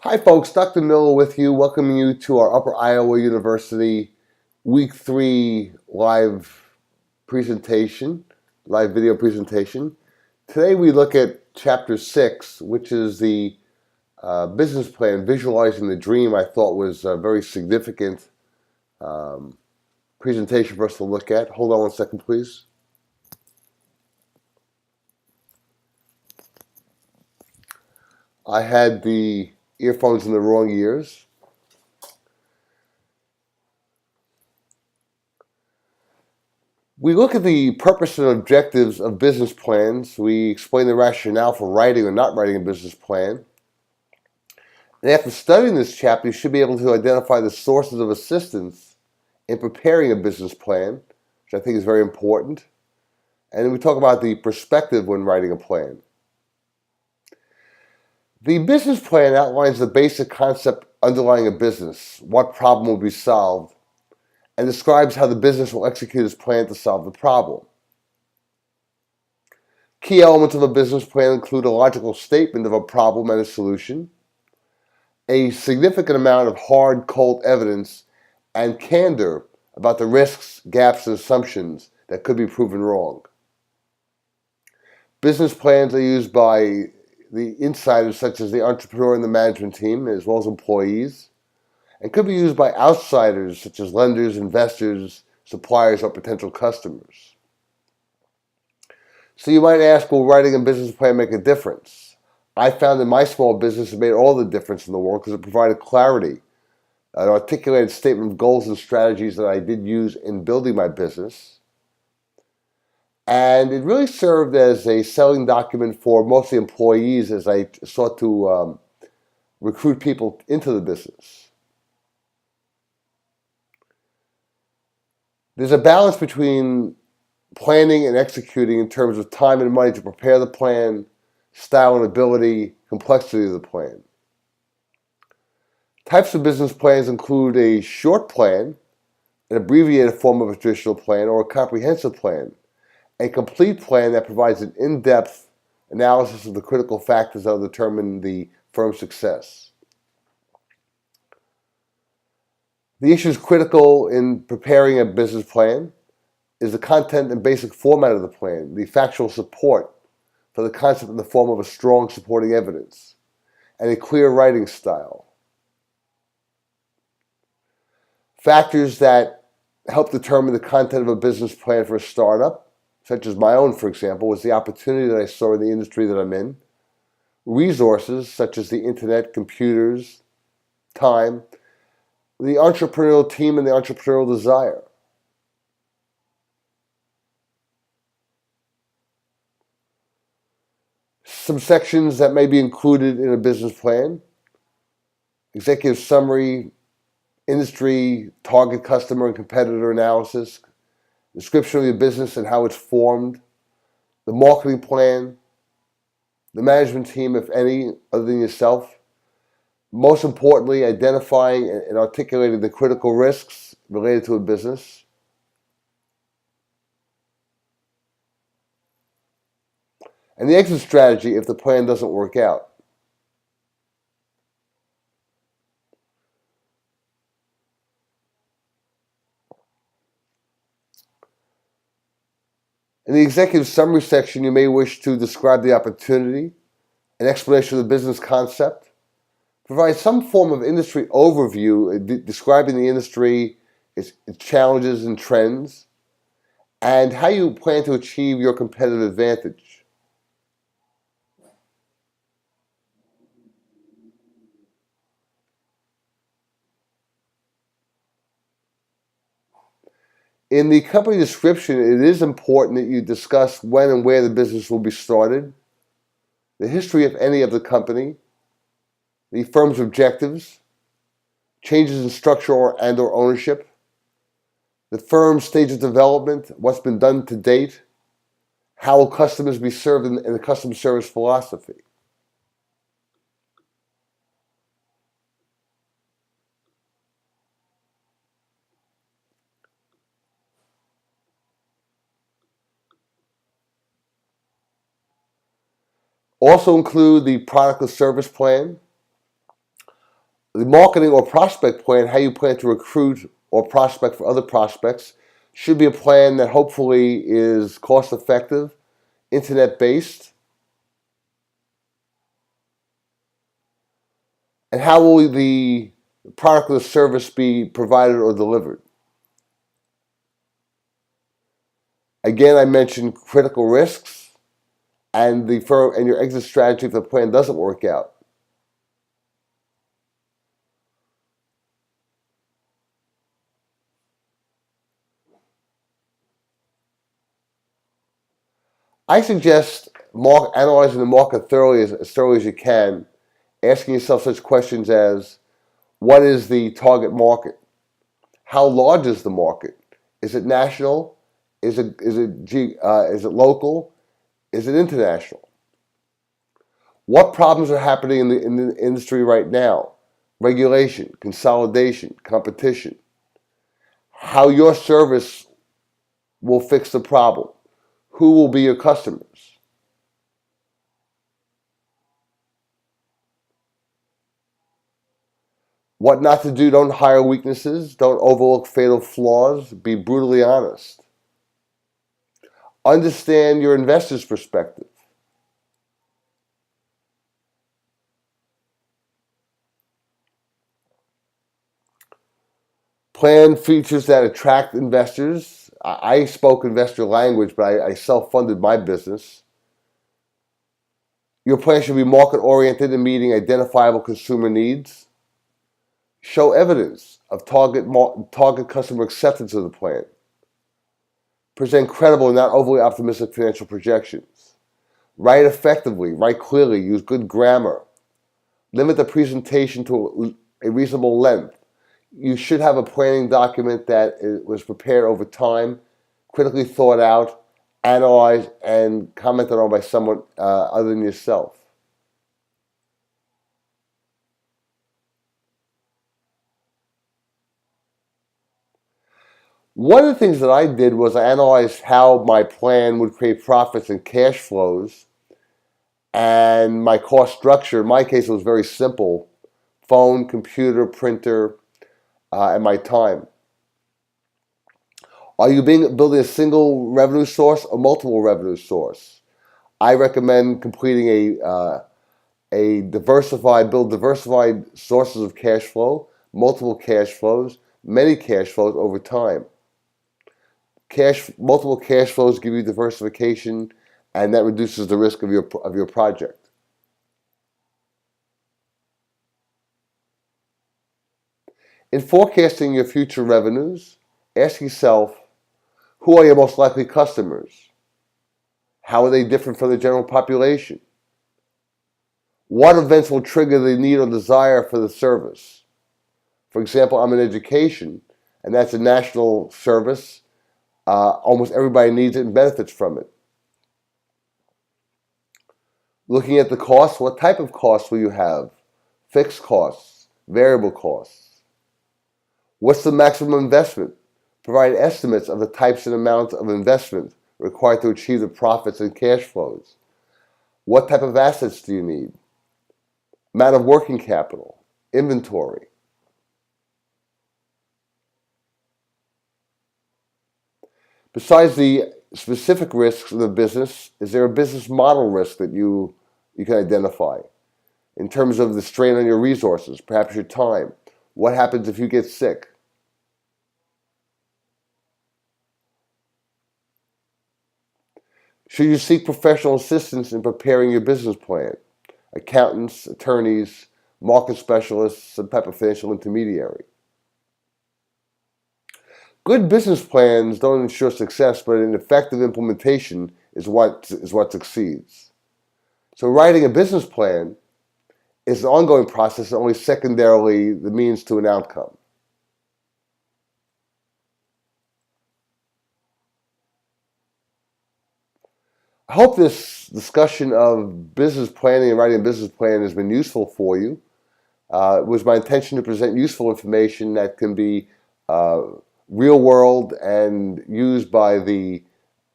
Hi folks, Dr. Miller with you, welcoming you to our Upper Iowa University Week 3 live video presentation. Today we look at Chapter 6, which is the business plan, Visualizing the Dream. I thought was a very significant presentation for us to look at. Hold on one second, please. I had the earphones in the wrong ears. We look at the purpose and objectives of business plans. We explain the rationale for writing or not writing a business plan. And after studying this chapter, you should be able to identify the sources of assistance in preparing a business plan, which I think is very important. And then we talk about the perspective when writing a plan. The business plan outlines the basic concept underlying a business, what problem will be solved, and describes how the business will execute its plan to solve the problem. Key elements of a business plan include a logical statement of a problem and a solution, a significant amount of hard, cold evidence, and candor about the risks, gaps, and assumptions that could be proven wrong. Business plans are used by the insiders such as the entrepreneur and the management team, as well as employees, and could be used by outsiders such as lenders, investors, suppliers, or potential customers. So you might ask, will writing a business plan make a difference? I found in my small business it made all the difference in the world because it provided clarity, an articulated statement of goals and strategies that I did use in building my business. And it really served as a selling document for mostly employees as I sought to recruit people into the business. There's a balance between planning and executing in terms of time and money to prepare the plan, style and ability, complexity of the plan. Types of business plans include a short plan, an abbreviated form of a traditional plan, or a comprehensive plan. A complete plan that provides an in-depth analysis of the critical factors that will determine the firm's success. The issues critical in preparing a business plan is the content and basic format of the plan, the factual support for the concept in the form of a strong supporting evidence, and a clear writing style. Factors that help determine the content of a business plan for a startup, such as my own, for example, was the opportunity that I saw in the industry that I'm in. Resources, such as the internet, computers, time, the entrepreneurial team, and the entrepreneurial desire. Some sections that may be included in a business plan: executive summary, industry, target customer and competitor analysis, description of your business and how it's formed, the marketing plan, the management team, if any, other than yourself. Most importantly, identifying and articulating the critical risks related to a business. And the exit strategy if the plan doesn't work out. In the executive summary section, you may wish to describe the opportunity, an explanation of the business concept, provide some form of industry overview describing the industry, its challenges and trends, and how you plan to achieve your competitive advantage. In the company description, it is important that you discuss when and where the business will be started, the history, if any, of the company, the firm's objectives, changes in structure and/or ownership, the firm's stage of development, what's been done to date, how will customers be served in the customer service philosophy. Also include the product or service plan, The marketing or prospect plan, how you plan to recruit or prospect for other prospects, should be a plan that hopefully is cost effective, internet based, and how will the product or service be provided or delivered. Again, I mentioned critical risks and the firm and your exit strategy if the plan doesn't work out. I suggest analyzing the market thoroughly as you can, asking yourself such questions as, what is the target market? How large is the market? Is it national? Is it local? Is it international? What problems are happening in the industry right now? Regulation, consolidation, competition. How your service will fix the problem. Who will be your customers? What not to do, don't hire weaknesses, don't overlook fatal flaws, be brutally honest. Understand your investor's perspective. Plan features that attract investors. I spoke investor language, but I self-funded my business. Your plan should be market-oriented and meeting identifiable consumer needs. Show evidence of target customer acceptance of the plan. Present credible and not overly optimistic financial projections. Write effectively, write clearly, use good grammar. Limit the presentation to a reasonable length. You should have a planning document that was prepared over time, critically thought out, analyzed, and commented on by someone other than yourself. One of the things that I did was I analyzed how my plan would create profits and cash flows and my cost structure. In my case, it was very simple: phone, computer, printer, and my time. Are you building a single revenue source or multiple revenue source? I recommend completing build diversified sources of cash flow, multiple cash flows, many cash flows over time. Multiple cash flows give you diversification, and that reduces the risk of your project. In forecasting your future revenues, ask yourself, who are your most likely customers? How are they different from the general population? What events will trigger the need or desire for the service? For example, I'm in education, and that's a national service. Almost everybody needs it and benefits from it. Looking at the costs, what type of costs will you have? Fixed costs, variable costs. What's the maximum investment? Provide estimates of the types and amounts of investment required to achieve the profits and cash flows. What type of assets do you need? Amount of working capital, inventory. Besides the specific risks of the business, is there a business model risk that you can identify in terms of the strain on your resources, perhaps your time? What happens if you get sick? Should you seek professional assistance in preparing your business plan? Accountants, attorneys, market specialists, some type of financial intermediary. Good business plans don't ensure success, but an effective implementation is what succeeds. So writing a business plan is an ongoing process and only secondarily the means to an outcome. I hope this discussion of business planning and writing a business plan has been useful for you. It was my intention to present useful information that can be real world and used by the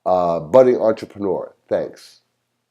budding entrepreneur. Thanks.